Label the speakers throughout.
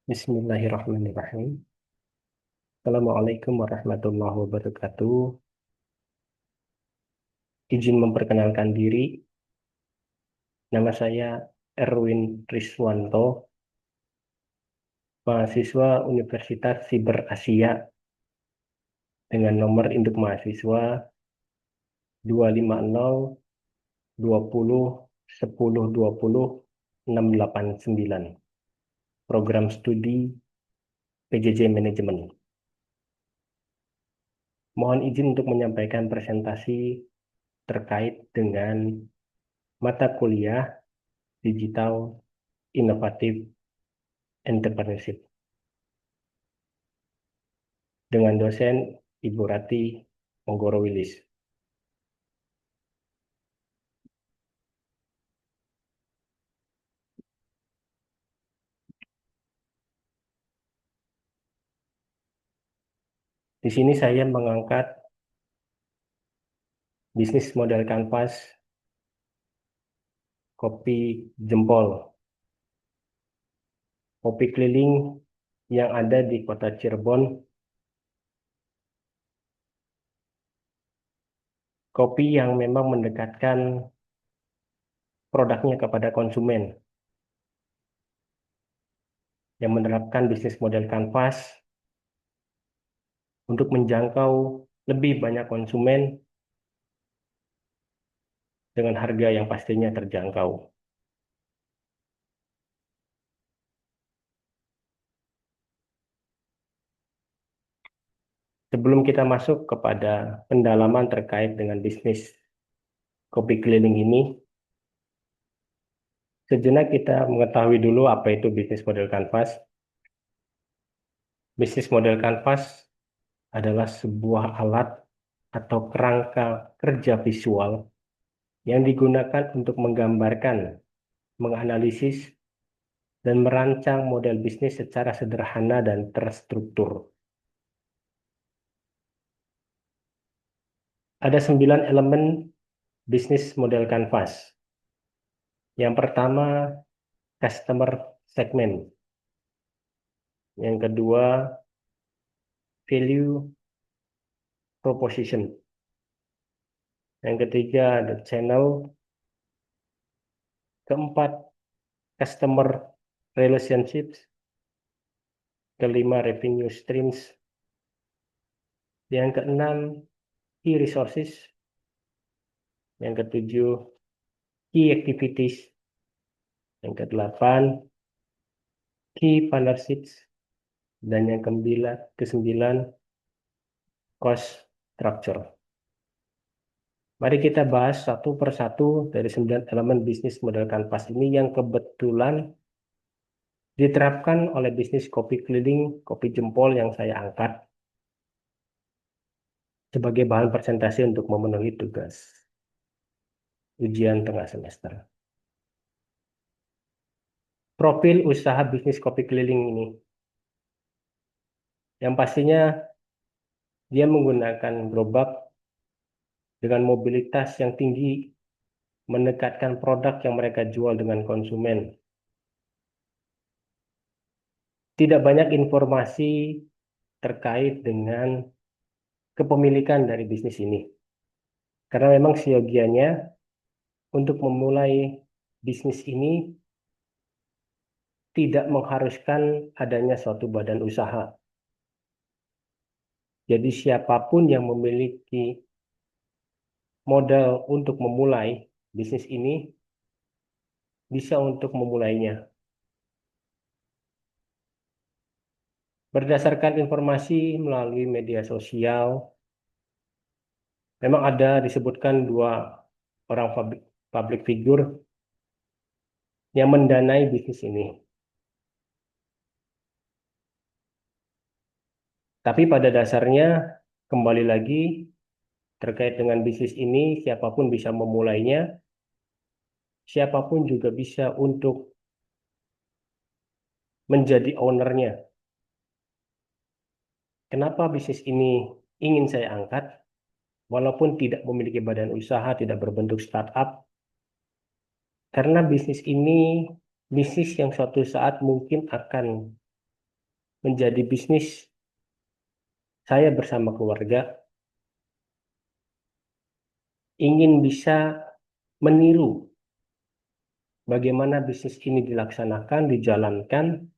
Speaker 1: Bismillahirrahmanirrahim. Assalamualaikum warahmatullahi wabarakatuh. Izin memperkenalkan diri, nama saya Erwin Riswanto, mahasiswa Universitas Siber Asia dengan nomor induk mahasiswa 250 20 10 20 689, program studi PJJ Manajemen. Mohon izin untuk menyampaikan presentasi terkait dengan mata kuliah digital inovatif entrepreneurship dengan dosen Ibu Rati Monggoro Wilis. Di sini saya mengangkat bisnis model kanvas kopi jempol, kopi keliling yang ada di kota Cirebon, kopi yang memang mendekatkan produknya kepada konsumen, yang menerapkan bisnis model kanvas untuk menjangkau lebih banyak konsumen dengan harga yang pastinya terjangkau. Sebelum kita masuk kepada pendalaman terkait dengan bisnis kopi keliling ini, sejenak kita mengetahui dulu apa itu bisnis model kanvas. Bisnis model kanvas adalah sebuah alat atau kerangka kerja visual yang digunakan untuk menggambarkan, menganalisis, dan merancang model bisnis secara sederhana dan terstruktur. Ada 9 elemen bisnis model kanvas. Yang pertama, customer segment. Yang kedua, value proposition. Yang ketiga, the channel. Keempat, customer relationships. Kelima, revenue streams. Yang keenam, key resources. Yang ketujuh, key activities. Yang kedelapan, key partnerships. Dan yang kesembilan, cost structure. Mari kita bahas satu persatu dari 9 elemen bisnis model kanvas ini yang kebetulan diterapkan oleh bisnis kopi keliling, kopi jempol yang saya angkat sebagai bahan presentasi untuk memenuhi tugas ujian tengah semester. Profil usaha bisnis kopi keliling ini, yang pastinya dia menggunakan gerobak dengan mobilitas yang tinggi, mendekatkan produk yang mereka jual dengan konsumen. Tidak banyak informasi terkait dengan kepemilikan dari bisnis ini. Karena memang siogianya untuk memulai bisnis ini tidak mengharuskan adanya suatu badan usaha. Jadi siapapun yang memiliki modal untuk memulai bisnis ini bisa untuk memulainya. Berdasarkan informasi melalui media sosial, memang ada disebutkan 2 orang public figure yang mendanai bisnis ini. Tapi pada dasarnya, kembali lagi, terkait dengan bisnis ini, siapapun bisa memulainya, siapapun juga bisa untuk menjadi ownernya. Kenapa bisnis ini ingin saya angkat? Walaupun tidak memiliki badan usaha, tidak berbentuk startup, karena bisnis ini bisnis yang suatu saat mungkin akan menjadi bisnis saya bersama keluarga, ingin bisa meniru bagaimana bisnis ini dilaksanakan, dijalankan,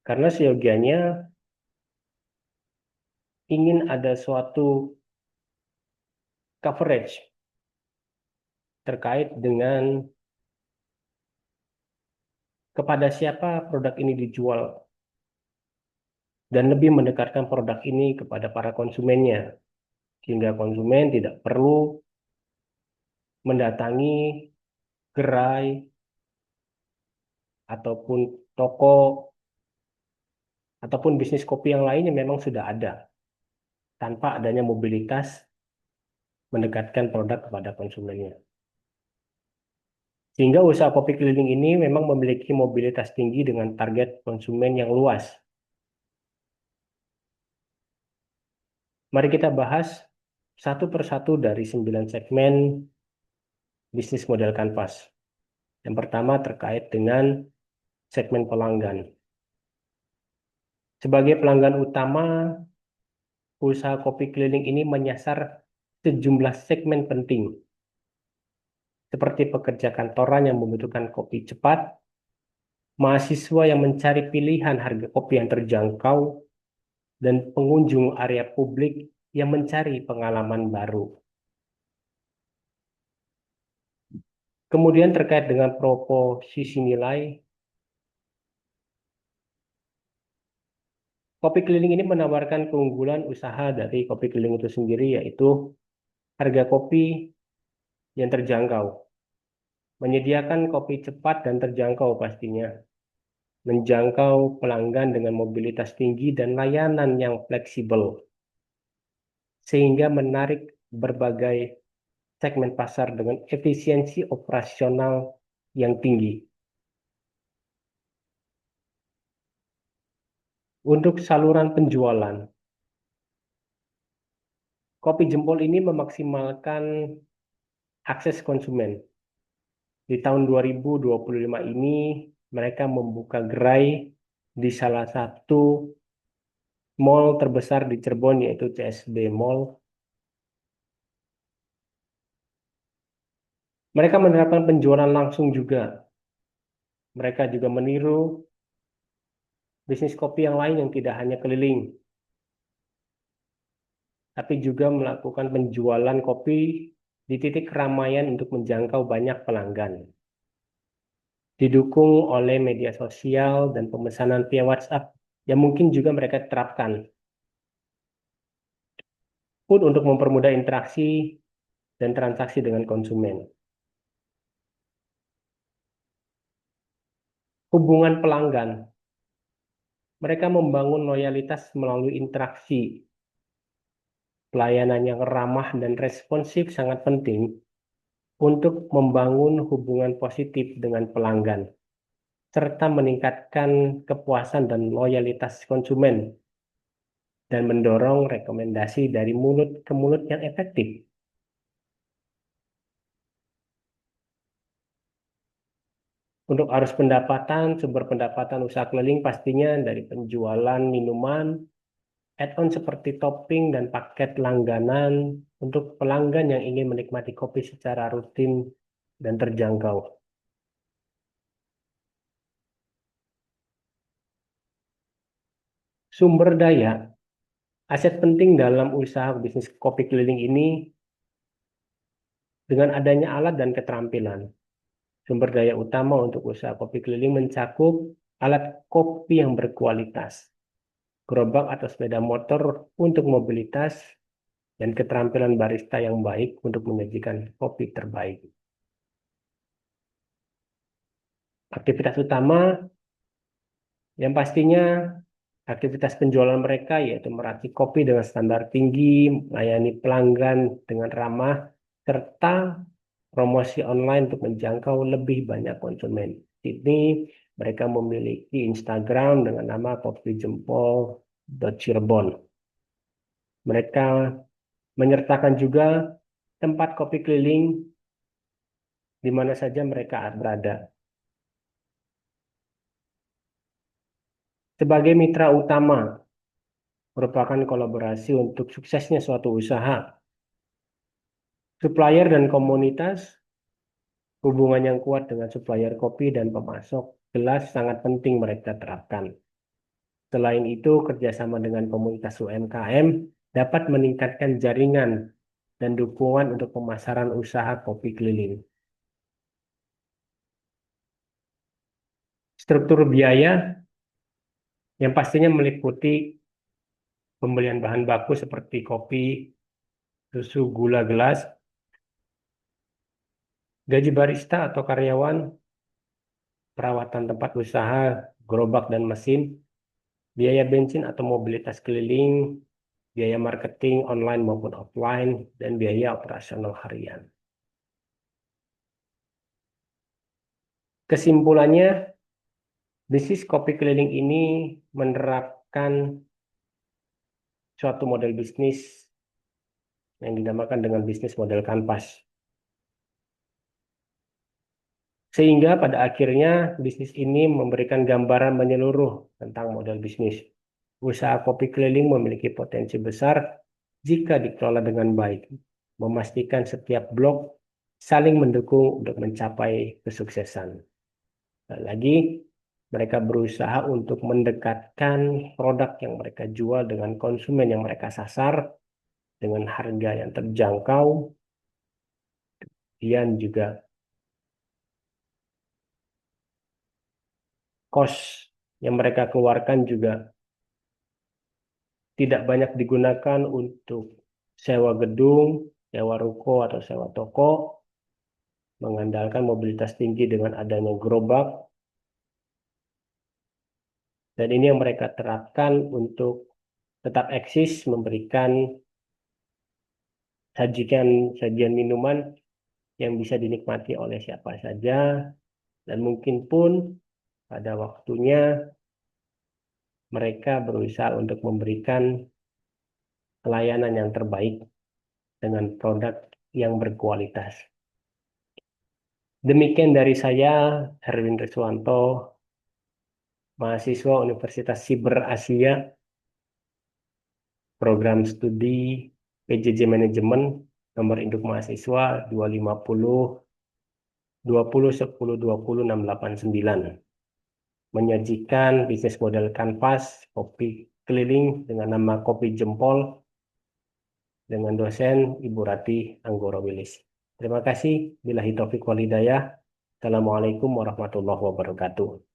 Speaker 1: karena seyogianya ingin ada suatu coverage terkait dengan kepada siapa produk ini dijual dan lebih mendekatkan produk ini kepada para konsumennya, sehingga konsumen tidak perlu mendatangi gerai ataupun toko ataupun bisnis kopi yang lain yang memang sudah ada tanpa adanya mobilitas mendekatkan produk kepada konsumennya. Sehingga usaha kopi keliling ini memang memiliki mobilitas tinggi dengan target konsumen yang luas. Mari kita bahas satu persatu dari 9 segmen bisnis model Canvas. Yang pertama terkait dengan segmen pelanggan. Sebagai pelanggan utama, usaha kopi keliling ini menyasar sejumlah segmen penting, seperti pekerja kantoran yang membutuhkan kopi cepat, mahasiswa yang mencari pilihan harga kopi yang terjangkau, dan pengunjung area publik yang mencari pengalaman baru. Kemudian terkait dengan proposisi nilai, kopi keliling ini menawarkan keunggulan usaha dari kopi keliling itu sendiri, yaitu harga kopi yang terjangkau, menyediakan kopi cepat dan terjangkau pastinya, menjangkau pelanggan dengan mobilitas tinggi dan layanan yang fleksibel, sehingga menarik berbagai segmen pasar dengan efisiensi operasional yang tinggi. Untuk saluran penjualan, Kopi Jempol ini memaksimalkan akses konsumen. Di tahun 2025 ini, mereka membuka gerai di salah satu mall terbesar di Cirebon, yaitu CSD Mall. Mereka menerapkan penjualan langsung juga. Mereka juga meniru bisnis kopi yang lain yang tidak hanya keliling, tapi juga melakukan penjualan kopi di titik keramaian untuk menjangkau banyak pelanggan. Didukung oleh media sosial dan pemesanan via WhatsApp yang mungkin juga mereka terapkan pun untuk mempermudah interaksi dan transaksi dengan konsumen. Hubungan pelanggan. Mereka membangun loyalitas melalui interaksi. Pelayanan yang ramah dan responsif sangat penting untuk membangun hubungan positif dengan pelanggan, serta meningkatkan kepuasan dan loyalitas konsumen, dan mendorong rekomendasi dari mulut ke mulut yang efektif. Untuk arus pendapatan, sumber pendapatan usaha keliling pastinya dari penjualan minuman, add-on seperti topping dan paket langganan untuk pelanggan yang ingin menikmati kopi secara rutin dan terjangkau. Sumber daya, aset penting dalam usaha bisnis kopi keliling ini dengan adanya alat dan keterampilan. Sumber daya utama untuk usaha kopi keliling mencakup alat kopi yang berkualitas, gerobak atau sepeda motor untuk mobilitas, dan keterampilan barista yang baik untuk menyajikan kopi terbaik. Aktivitas utama yang pastinya aktivitas penjualan mereka yaitu meracik kopi dengan standar tinggi, melayani pelanggan dengan ramah, serta promosi online untuk menjangkau lebih banyak konsumen. Ini mereka memiliki Instagram dengan nama kopijempol.cirebon. Mereka menyertakan juga tempat kopi keliling di mana saja mereka berada. sebagai mitra utama merupakan kolaborasi untuk suksesnya suatu usaha. Supplier dan komunitas, hubungan yang kuat dengan supplier kopi dan pemasok gelas sangat penting mereka terapkan. Selain itu, kerjasama dengan komunitas UMKM dapat meningkatkan jaringan dan dukungan untuk pemasaran usaha kopi keliling. Struktur biaya yang pastinya meliputi pembelian bahan baku seperti kopi, susu, gula, gelas, gaji barista atau karyawan, perawatan tempat usaha, gerobak dan mesin, biaya bensin atau mobilitas keliling, biaya marketing online maupun offline, dan biaya operasional harian. Kesimpulannya, bisnis kopi keliling ini menerapkan suatu model bisnis yang dinamakan dengan bisnis model kanvas. Sehingga pada akhirnya bisnis ini memberikan gambaran menyeluruh tentang model bisnis. Usaha kopi keliling memiliki potensi besar jika dikelola dengan baik, memastikan setiap blok saling mendukung untuk mencapai kesuksesan. Lagi, mereka berusaha untuk mendekatkan produk yang mereka jual dengan konsumen yang mereka sasar dengan harga yang terjangkau, dan juga cost yang mereka keluarkan juga tidak banyak digunakan untuk sewa gedung, sewa ruko, atau sewa toko, mengandalkan mobilitas tinggi dengan adanya gerobak, dan ini yang mereka terapkan untuk tetap eksis, memberikan sajian minuman yang bisa dinikmati oleh siapa saja, dan mungkin pun pada waktunya mereka berusaha untuk memberikan pelayanan yang terbaik dengan produk yang berkualitas. Demikian dari saya, Herwin Riswanto, mahasiswa Universitas Siber Asia, program studi PJJ Manajemen, nomor induk mahasiswa 250 20 10 20 689. Menyajikan bisnis model kanvas kopi keliling dengan nama Kopi Jempol dengan dosen Ibu Rati Anggoro Wilis. Terima kasih. Billahi taufiq wal hidayah. Assalamualaikum warahmatullahi wabarakatuh.